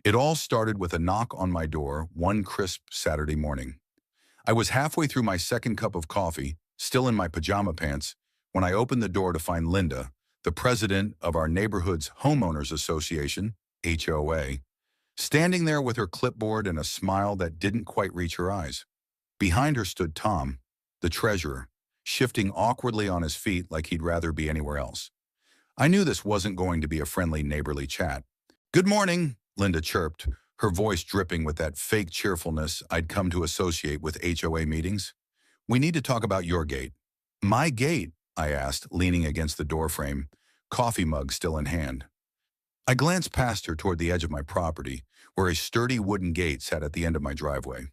It all started with a knock on my door one crisp Saturday morning. I was halfway through my second cup of coffee, still in my pajama pants, when I opened the door to find Linda, the president of our neighborhood's homeowners association, HOA, standing there with her clipboard and a smile that didn't quite reach her eyes. Behind her stood Tom, the treasurer, shifting awkwardly on his feet like he'd rather be anywhere else. I knew this wasn't going to be a friendly neighborly chat. "Good morning," Linda chirped, her voice dripping with that fake cheerfulness I'd come to associate with HOA meetings. "We need to talk about your gate." "My gate?" I asked, leaning against the doorframe, coffee mug still in hand. I glanced past her toward the edge of my property, where a sturdy wooden gate sat at the end of my driveway.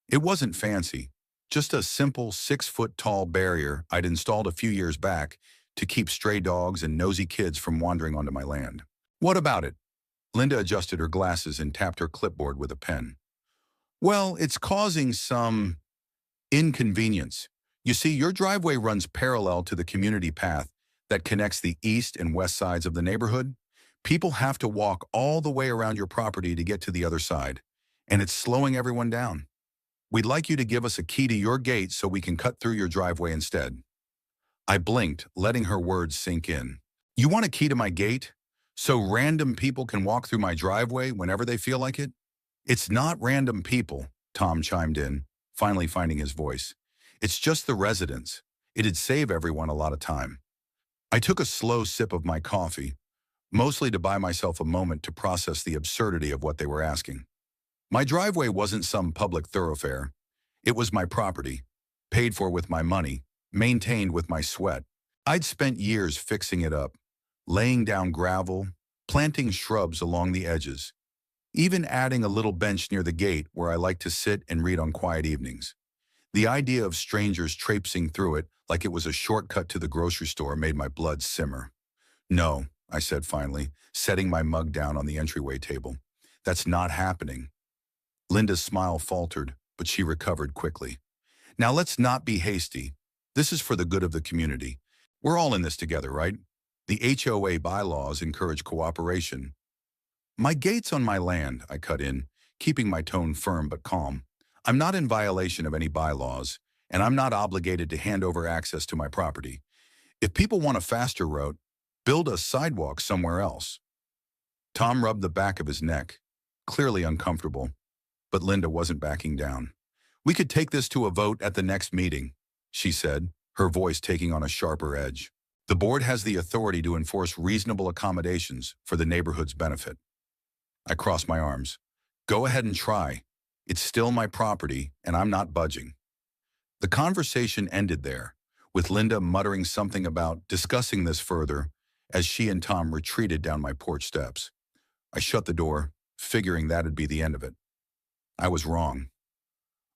It wasn't fancy, just a simple 6-foot-tall barrier I'd installed a few years back to keep stray dogs and nosy kids from wandering onto my land. "What about it?" Linda adjusted her glasses and tapped her clipboard with a pen. "Well, it's causing some inconvenience. You see, your driveway runs parallel to the community path that connects the east and west sides of the neighborhood. People have to walk all the way around your property to get to the other side, and it's slowing everyone down. We'd like you to give us a key to your gate so we can cut through your driveway instead." I blinked, letting her words sink in. "You want a key to my gate? So random people can walk through my driveway whenever they feel like it?" "It's not random people," Tom chimed in, finally finding his voice. "It's just the residents. It'd save everyone a lot of time." I took a slow sip of my coffee, mostly to buy myself a moment to process the absurdity of what they were asking. My driveway wasn't some public thoroughfare. It was my property, paid for with my money, maintained with my sweat. I'd spent years fixing it up, laying down gravel, planting shrubs along the edges, even adding a little bench near the gate where I like to sit and read on quiet evenings. The idea of strangers traipsing through it like it was a shortcut to the grocery store made my blood simmer. "No," I said finally, setting my mug down on the entryway table. "That's not happening." Linda's smile faltered, but she recovered quickly. "Now let's not be hasty. This is for the good of the community. We're all in this together, right? The HOA bylaws encourage cooperation." "My gate's on my land," I cut in, keeping my tone firm but calm. "I'm not in violation of any bylaws, and I'm not obligated to hand over access to my property. If people want a faster route, build a sidewalk somewhere else." Tom rubbed the back of his neck, clearly uncomfortable, but Linda wasn't backing down. "We could take this to a vote at the next meeting," she said, her voice taking on a sharper edge. "The board has the authority to enforce reasonable accommodations for the neighborhood's benefit." I crossed my arms. "Go ahead and try. It's still my property, and I'm not budging." The conversation ended there, with Linda muttering something about discussing this further as she and Tom retreated down my porch steps. I shut the door, figuring that'd be the end of it. I was wrong.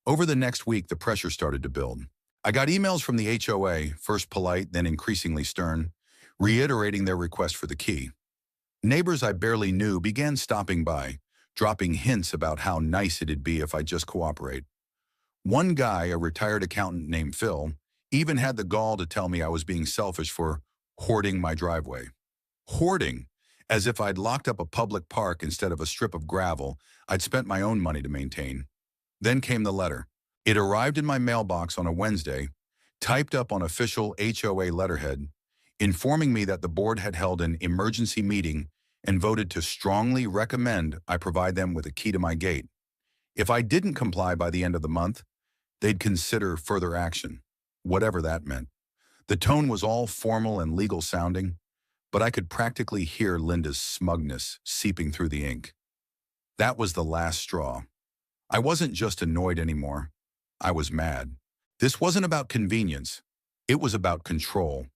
Over the next week, the pressure started to build. I got emails from the HOA, first polite, then increasingly stern, reiterating their request for the key. Neighbors I barely knew began stopping by, dropping hints about how nice it'd be if I'd just cooperate. One guy, a retired accountant named Phil, even had the gall to tell me I was being selfish for hoarding my driveway. Hoarding, as if I'd locked up a public park instead of a strip of gravel I'd spent my own money to maintain. Then came the letter. It arrived in my mailbox on a Wednesday, typed up on official HOA letterhead, informing me that the board had held an emergency meeting and voted to strongly recommend I provide them with a key to my gate. If I didn't comply by the end of the month, they'd consider further action, whatever that meant. The tone was all formal and legal sounding, but I could practically hear Linda's smugness seeping through the ink. That was the last straw. I wasn't just annoyed anymore. I was mad. This wasn't about convenience. It was about control.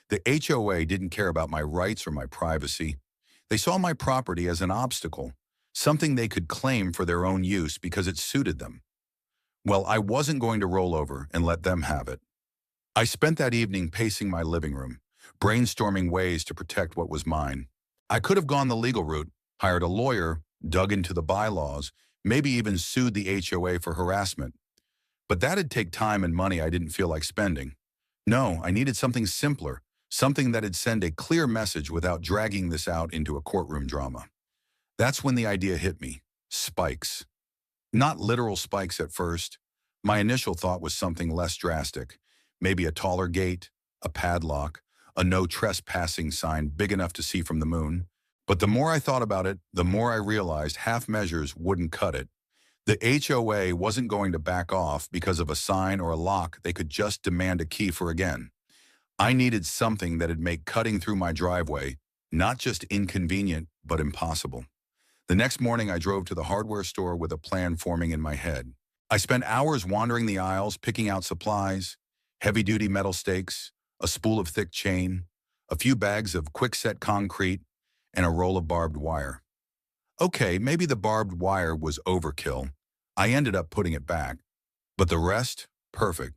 The HOA didn't care about my rights or my privacy. They saw my property as an obstacle, something they could claim for their own use because it suited them. Well, I wasn't going to roll over and let them have it. I spent that evening pacing my living room, brainstorming ways to protect what was mine. I could have gone the legal route, hired a lawyer, dug into the bylaws, maybe even sued the HOA for harassment. But that'd take time and money I didn't feel like spending. No, I needed something simpler, something that'd send a clear message without dragging this out into a courtroom drama. That's when the idea hit me. Spikes. Not literal spikes at first. My initial thought was something less drastic. Maybe a taller gate, a padlock, a no trespassing sign big enough to see from the moon. But the more I thought about it, the more I realized half measures wouldn't cut it. The HOA wasn't going to back off because of a sign or a lock they could just demand a key for again. I needed something that'd make cutting through my driveway not just inconvenient, but impossible. The next morning, I drove to the hardware store with a plan forming in my head. I spent hours wandering the aisles, picking out supplies, heavy-duty metal stakes, a spool of thick chain, a few bags of quick-set concrete, and a roll of barbed wire. Okay, maybe the barbed wire was overkill. I ended up putting it back. But the rest? Perfect.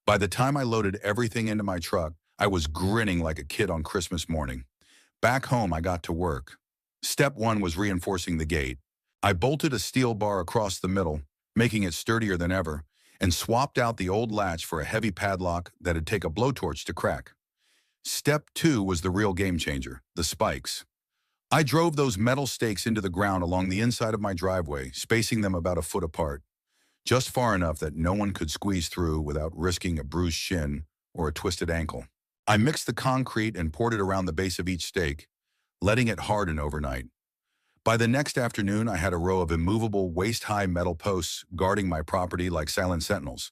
By the time I loaded everything into my truck, I was grinning like a kid on Christmas morning. Back home, I got to work. Step one was reinforcing the gate. I bolted a steel bar across the middle, making it sturdier than ever, and swapped out the old latch for a heavy padlock that'd take a blowtorch to crack. Step two was the real game changer, the spikes. I drove those metal stakes into the ground along the inside of my driveway, spacing them about a foot apart, just far enough that no one could squeeze through without risking a bruised shin or a twisted ankle. I mixed the concrete and poured it around the base of each stake, letting it harden overnight. By the next afternoon, I had a row of immovable, waist-high metal posts guarding my property like silent sentinels.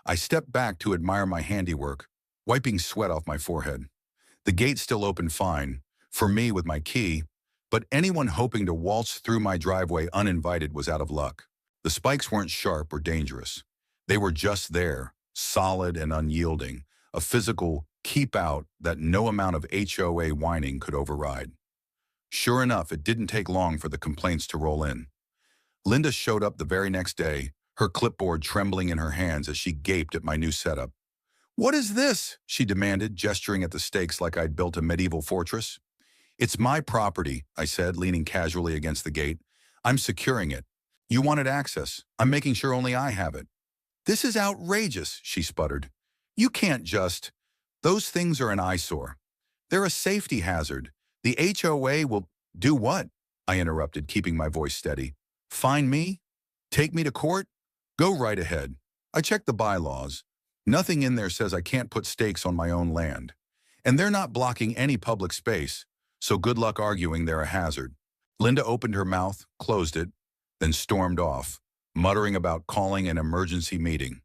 I stepped back to admire my handiwork, wiping sweat off my forehead. The gate still opened fine, for me with my key, but anyone hoping to waltz through my driveway uninvited was out of luck. The spikes weren't sharp or dangerous. They were just there, solid and unyielding, a physical keep out that no amount of HOA whining could override. Sure enough, it didn't take long for the complaints to roll in. Linda showed up the very next day, her clipboard trembling in her hands as she gaped at my new setup. "What is this?" she demanded, gesturing at the stakes like I'd built a medieval fortress. "It's my property," I said, leaning casually against the gate. "I'm securing it. You wanted access. I'm making sure only I have it." "This is outrageous," she sputtered. "You can't just—" "Those things are an eyesore. They're a safety hazard. The HOA will—" "Do what?" I interrupted, keeping my voice steady. "Fine me? Take me to court? Go right ahead. I checked the bylaws. Nothing in there says I can't put stakes on my own land. And they're not blocking any public space, so good luck arguing they're a hazard." Linda opened her mouth, closed it, then stormed off, muttering about calling an emergency meeting.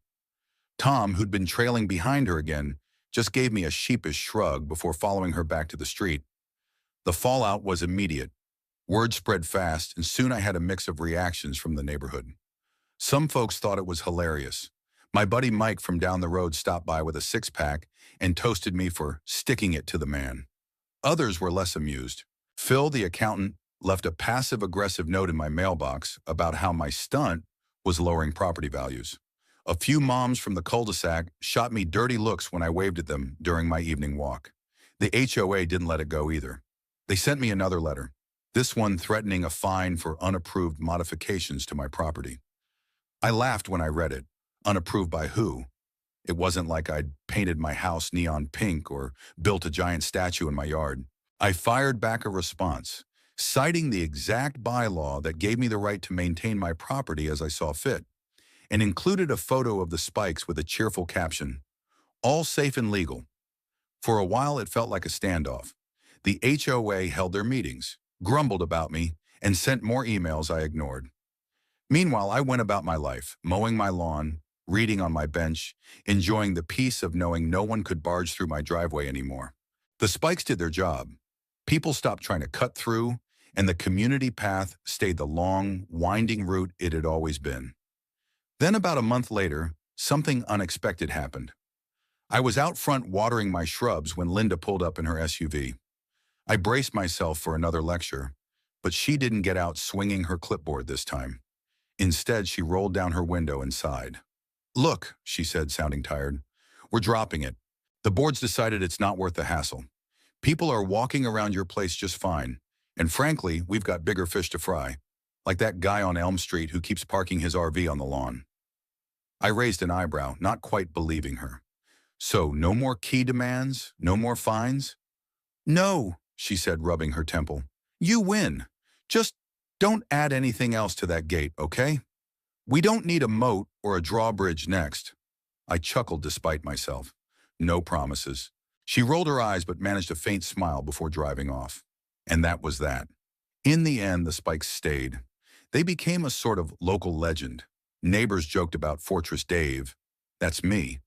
Tom, who'd been trailing behind her again, just gave me a sheepish shrug before following her back to the street. The fallout was immediate. Word spread fast, and soon I had a mix of reactions from the neighborhood. Some folks thought it was hilarious. My buddy Mike from down the road stopped by with a six-pack and toasted me for sticking it to the man. Others were less amused. Phil, the accountant, left a passive-aggressive note in my mailbox about how my stunt was lowering property values. A few moms from the cul-de-sac shot me dirty looks when I waved at them during my evening walk. The HOA didn't let it go either. They sent me another letter, this one threatening a fine for unapproved modifications to my property. I laughed when I read it. Unapproved by who? It wasn't like I'd painted my house neon pink or built a giant statue in my yard. I fired back a response, citing the exact bylaw that gave me the right to maintain my property as I saw fit, and included a photo of the spikes with a cheerful caption, "All safe and legal." For a while, it felt like a standoff. The HOA held their meetings, grumbled about me, and sent more emails I ignored. Meanwhile, I went about my life, mowing my lawn, reading on my bench, enjoying the peace of knowing no one could barge through my driveway anymore. The spikes did their job. People stopped trying to cut through, and the community path stayed the long, winding route it had always been. Then about a month later, something unexpected happened. I was out front watering my shrubs when Linda pulled up in her SUV. I braced myself for another lecture, but she didn't get out swinging her clipboard this time. Instead, she rolled down her window and sighed. "Look," she said, sounding tired, "we're dropping it. The board's decided it's not worth the hassle. People are walking around your place just fine, and frankly, we've got bigger fish to fry, like that guy on Elm Street who keeps parking his RV on the lawn." I raised an eyebrow, not quite believing her. "So no more key demands? No more fines?" "No," she said, rubbing her temple. "You win. Just Don't add anything else to that gate, okay? We don't need a moat or a drawbridge next. I chuckled despite myself. No promises. She rolled her eyes but managed a faint smile before driving off. And that was that. In the end, the spikes stayed. They became a sort of local legend. Neighbors joked about Fortress Dave, that's me,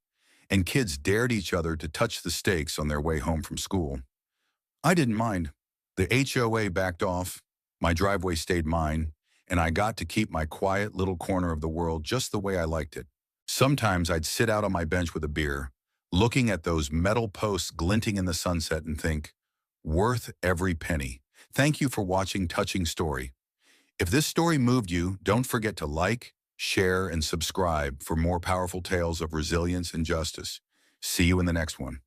and kids dared each other to touch the stakes on their way home from school. I didn't mind. The HOA backed off, my driveway stayed mine, and I got to keep my quiet little corner of the world just the way I liked it. Sometimes I'd sit out on my bench with a beer, looking at those metal posts glinting in the sunset and think, worth every penny. Thank you for watching Touching Story. If this story moved you, don't forget to like, share, and subscribe for more powerful tales of resilience and justice. See you in the next one.